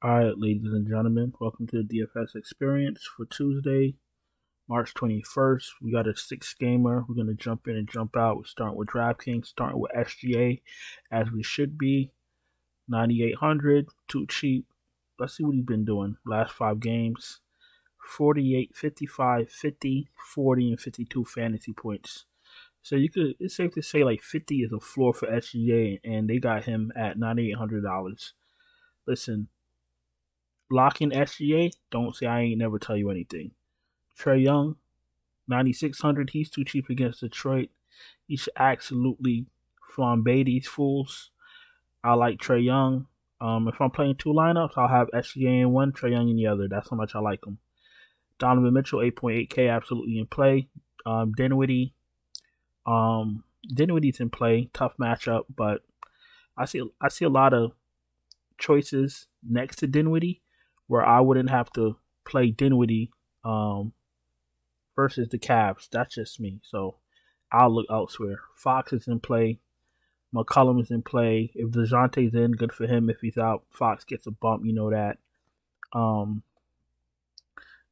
Alright, ladies and gentlemen, welcome to the DFS experience for Tuesday, March 21st. We got a 6-gamer. We're going to jump in and jump out. We're starting with DraftKings, starting with SGA, as we should be. 9,800, too cheap. Let's see what he's been doing. Last 5 games, 48, 55, 50, 40, and 52 fantasy points. So it's safe to say like 50 is a floor for SGA, and they got him at $9,800. Listen, lock in SGA, don't say I ain't never tell you anything. Trae Young, 9,600. He's too cheap against Detroit. You should absolutely flambe these fools. I like Trae Young. If I'm playing 2 lineups, I'll have SGA in one, Trae Young in the other. That's how much I like him. Donovan Mitchell, 8.8K, absolutely in play. Dinwiddie. Dinwiddie's in play. Tough matchup, but I see a lot of choices next to Dinwiddie where I wouldn't have to play Dinwiddie versus the Cavs. That's just me. So I'll look elsewhere. Fox is in play. McCollum is in play. If DeJounte's in, good for him. If he's out, Fox gets a bump. You know that.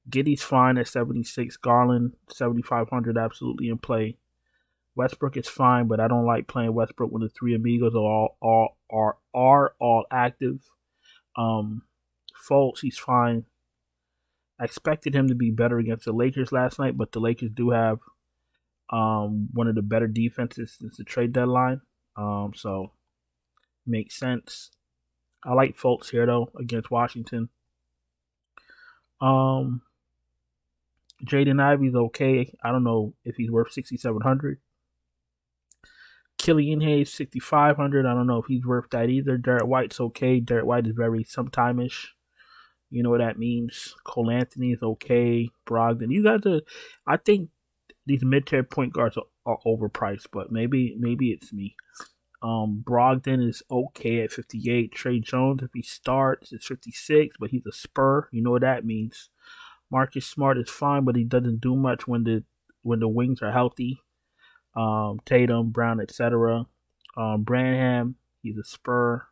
Giddey's fine at 76. Garland, 7,500, absolutely in play. Westbrook is fine, but I don't like playing Westbrook when the 3 amigos are all active. Fultz, he's fine. I expected him to be better against the Lakers last night, but the Lakers do have one of the better defenses since the trade deadline. So makes sense. I like Fultz here though against Washington. Jaden Ivey's okay. I don't know if he's worth 6,700. Killian Hayes, 6,500. I don't know if he's worth that either. Derek White's okay. Derek White is very sometime-ish. You know what that means. Cole Anthony is okay. Brogdon. These guys are, I think these mid-tier point guards are overpriced, but maybe it's me. Brogdon is okay at 58. Trey Jones, if he starts, is 56, but he's a Spur. You know what that means. Marcus Smart is fine, but he doesn't do much when the wings are healthy. Tatum, Brown, etc. Branham, he's a Spur.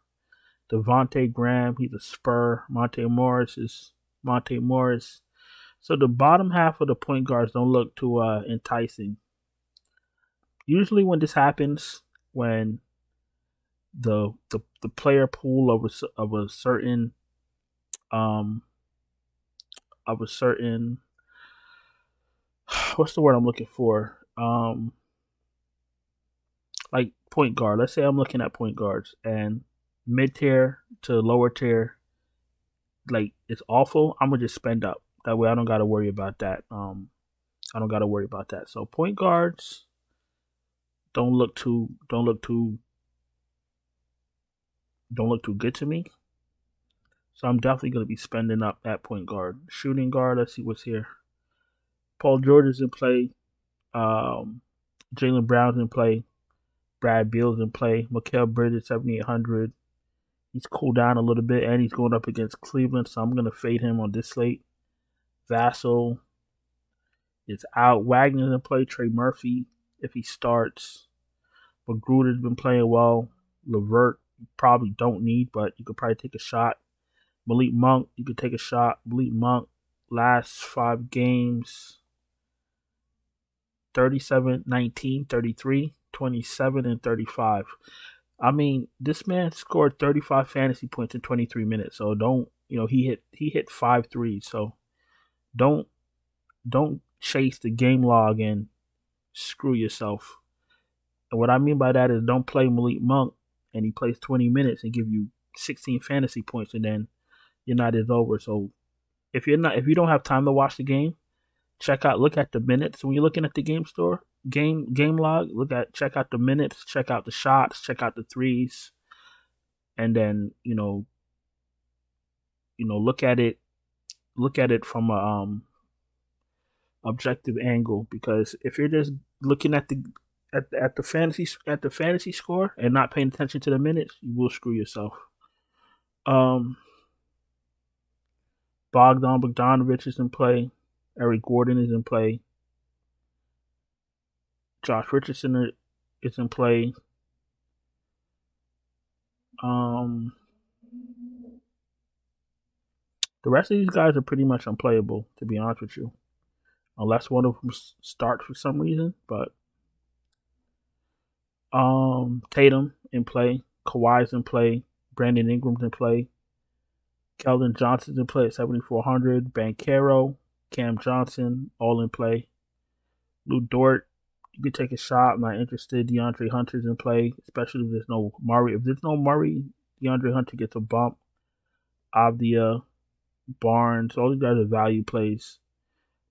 Devontae Graham, he's a Spur. Monte Morris is Monte Morris. So the bottom half of the point guards don't look too enticing. Usually when this happens, when the player pool of a certain what's the word I'm looking for? Like point guard. Let's say I'm looking at point guards and mid-tier to lower tier, like it's awful. I'm gonna just spend up. That way I don't gotta worry about that. So point guards don't look too good to me. So I'm definitely gonna be spending up at point guard. Shooting guard, let's see what's here. Paul George is in play. Jaylen Brown's in play. Brad Beal's in play. Mikal Bridges, 7,800. He's cooled down a little bit, and he's going up against Cleveland, so I'm going to fade him on this slate. Vassell is out. Wagner's in play. Trey Murphy, if he starts. Magruder's been playing well. LeVert, you probably don't need, but you could probably take a shot. Malik Monk, you could take a shot. Malik Monk, last 5 games, 37, 19, 33, 27, and 35. I mean, this man scored 35 fantasy points in 23 minutes. So he hit 5 threes. So don't chase the game log and screw yourself. And what I mean by that is don't play Malik Monk and he plays 20 minutes and give you 16 fantasy points and then your night is over. So if you don't have time to watch the game, look at the minutes. When you're looking at the game log, check out the minutes, check out the shots, check out the threes, and then look at it from a objective angle. Because if you're just looking at the fantasy score and not paying attention to the minutes, you will screw yourself. Bogdan Bogdanovic is in play. Eric Gordon is in play. Josh Richardson is in play. The rest of these guys are pretty much unplayable, to be honest with you, unless one of them starts for some reason. But Tatum in play, Kawhi's in play, Brandon Ingram's in play, Keldon Johnson's in play at 7,400, Banchero, Cam Johnson, all in play. Lou Dort, you could take a shot. I'm not interested. DeAndre Hunter's in play, especially if there's no Murray. If there's no Murray, DeAndre Hunter gets a bump. Avdia, Barnes, all these guys are value plays.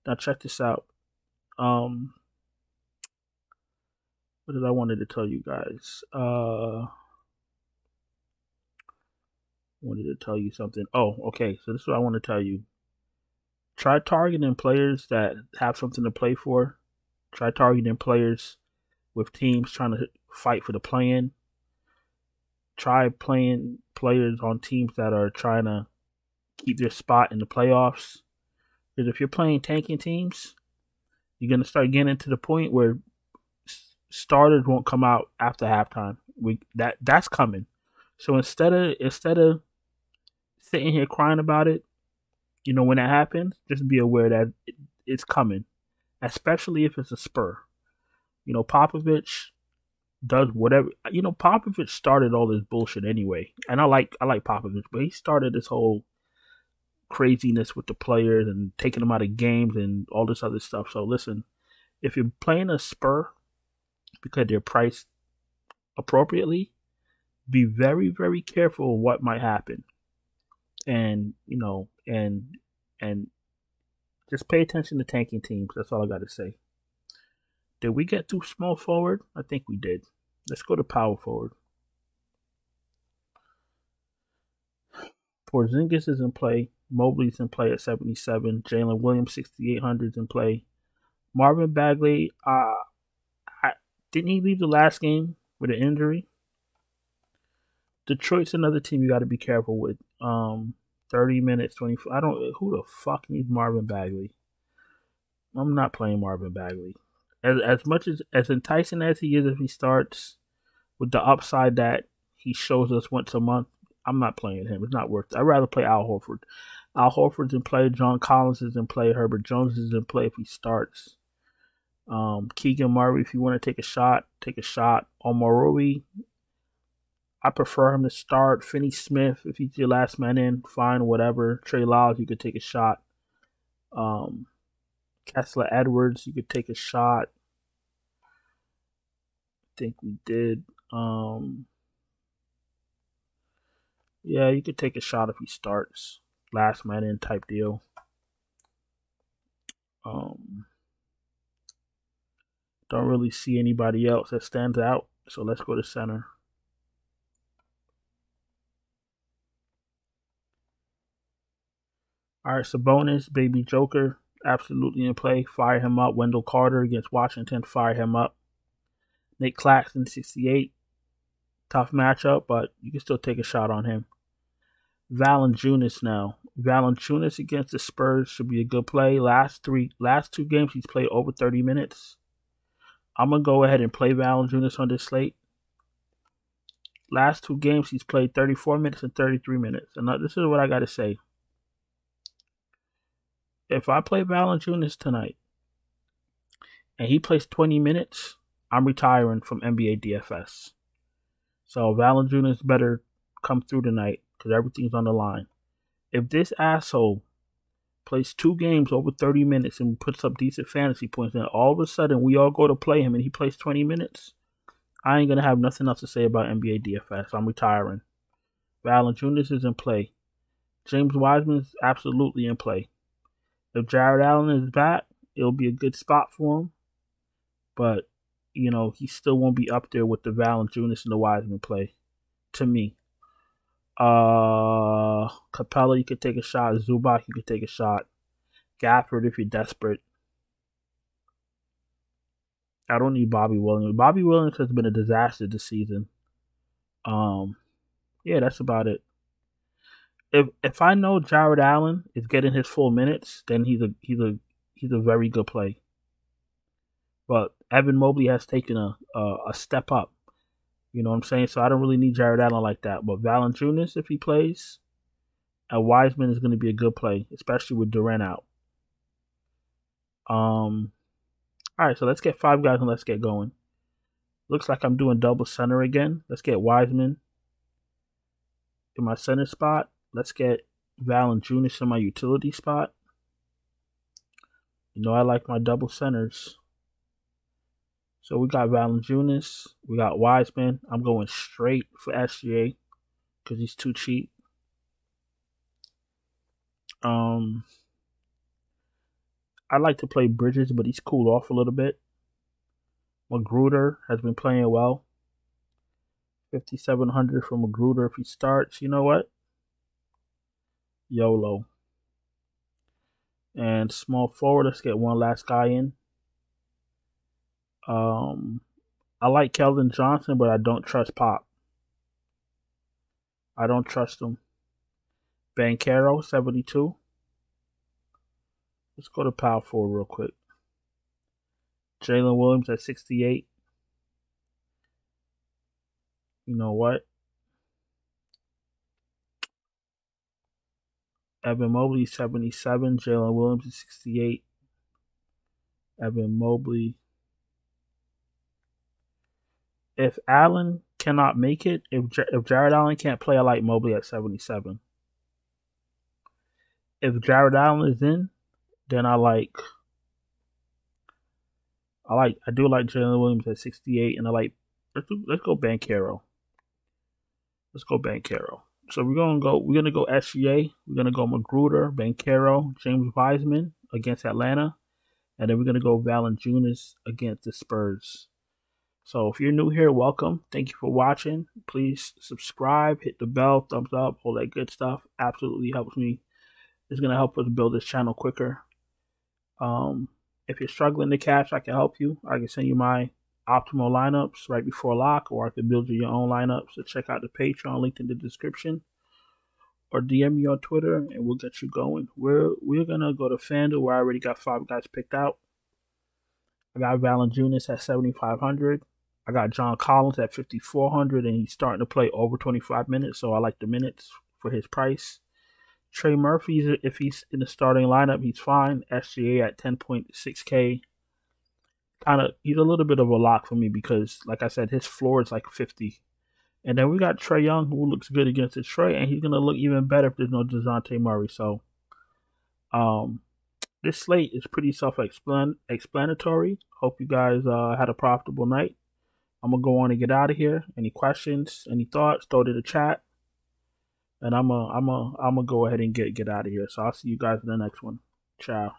Now check this out. What did I wanted to tell you guys? Wanted to tell you something. Oh, okay. So this is what I want to tell you. Try targeting players that have something to play for. Try targeting players with teams trying to fight for the play-in. Try playing players on teams that are trying to keep their spot in the playoffs. Because if you're playing tanking teams, you're going to start getting to the point where starters won't come out after halftime. That's coming. So instead of sitting here crying about it, when that happens, just be aware that it's coming, especially if it's a Spur. Popovich does whatever. Popovich started all this bullshit anyway, and I like Popovich, but he started this whole craziness with the players and taking them out of games and all this other stuff. So listen, if you're playing a Spur because they're priced appropriately, be very, very careful of what might happen. And and just pay attention to tanking teams. That's all I got to say. Did we get through small forward? I think we did. Let's go to power forward. Porzingis is in play. Mobley's in play at 77. Jalen Williams, 6,800 is in play. Marvin Bagley, didn't he leave the last game with an injury? Detroit's another team you got to be careful with. 30 minutes, 24. Who the fuck needs Marvin Bagley? I'm not playing Marvin Bagley. As much as enticing as he is if he starts, with the upside that he shows us once a month, I'm not playing him. It's not worth it. I'd rather play Al Horford. Al Horford's in play. John Collins is in play. Herbert Jones is in play if he starts. Keegan Murray, if you want to take a shot, take a shot. Omoruyi, I prefer him to start. Finney Smith, if he's your last man in, fine, whatever. Trey Lyles, you could take a shot. Kessler Edwards, you could take a shot. I think we did. Yeah, you could take a shot if he starts. Last man in type deal. Don't really see anybody else that stands out. So let's go to center. All right, Sabonis, baby Joker, absolutely in play. Fire him up. Wendell Carter against Washington, fire him up. Nick Claxton, 68. Tough matchup, but you can still take a shot on him. Valanciunas now. Valanciunas against the Spurs should be a good play. Last two games he's played over 30 minutes. I'm going to go ahead and play Valanciunas on this slate. Last two games he's played 34 minutes and 33 minutes. And this is what I got to say. If I play Valanciunas tonight and he plays 20 minutes, I'm retiring from NBA DFS. So Valanciunas better come through tonight because everything's on the line. If this asshole plays 2 games over 30 minutes and puts up decent fantasy points, and all of a sudden we all go to play him and he plays 20 minutes, I ain't going to have nothing else to say about NBA DFS. I'm retiring. Valanciunas is in play. James Wiseman is absolutely in play. If Jared Allen is back, it'll be a good spot for him. But, he still won't be up there with the Valanciunas and the Wiseman play, to me. Capella, you could take a shot. Zubac, you could take a shot. Gafford, if you're desperate. I don't need Bobby Williams. Bobby Williams has been a disaster this season. Yeah, that's about it. If I know Jared Allen is getting his full minutes, then he's a very good play. But Evan Mobley has taken a step up. You know what I'm saying? So I don't really need Jared Allen like that. But Valanciunas, if he plays, And Wiseman is going to be a good play, especially with Durant out. All right, so let's get 5 guys and let's get going. Looks like I'm doing double center again. Let's get Wiseman in my center spot. Let's get Valanciunas in my utility spot. You know I like my double centers. So we got Valanciunas. We got Wiseman. I'm going straight for SGA because he's too cheap. I like to play Bridges, but he's cooled off a little bit. Magruder has been playing well. 5,700 for Magruder if he starts. You know what? YOLO. And small forward, let's get one last guy in. I like Keldon Johnson, but I don't trust Pop. I don't trust him. Banchero, 72. Let's go to power forward real quick. Jalen Williams at 68. You know what? Evan Mobley, 77. Jalen Williams is 68. Evan Mobley. If Allen cannot make it, if Jared Allen can't play, I like Mobley at 77. If Jared Allen is in, then I do like Jalen Williams at 68, and let's go Banchero. Let's go Banchero. So we're gonna go SGA. We're gonna go Magruder, Banchero, James Wiseman against Atlanta, and then we're gonna go Valanciunas against the Spurs. So if you're new here, welcome. Thank you for watching. Please subscribe, hit the bell, thumbs up, all that good stuff. Absolutely helps me. It's gonna help us build this channel quicker. If you're struggling to cash, I can help you. I can send you my optimal lineups right before lock, or I can build you your own lineups. So check out the Patreon link in the description, or DM me on Twitter, and we'll get you going. We're gonna go to FanDuel, where I already got 5 guys picked out. I got Valanciunas at 7,500. I got John Collins at 5,400, and he's starting to play over 25 minutes, so I like the minutes for his price. Trey Murphy, if he's in the starting lineup, he's fine. SGA at 10.6K. He's a little bit of a lock for me because, like I said, his floor is like 50. And then we got Trae Young, who looks good against Detroit, and he's going to look even better if there's no DeJounte Murray. So, this slate is pretty self-explanatory. Hope you guys had a profitable night. I'm going to go on and get out of here. Any questions, any thoughts, throw it in the chat. And I'm gonna go ahead and get out of here. So I'll see you guys in the next one. Ciao.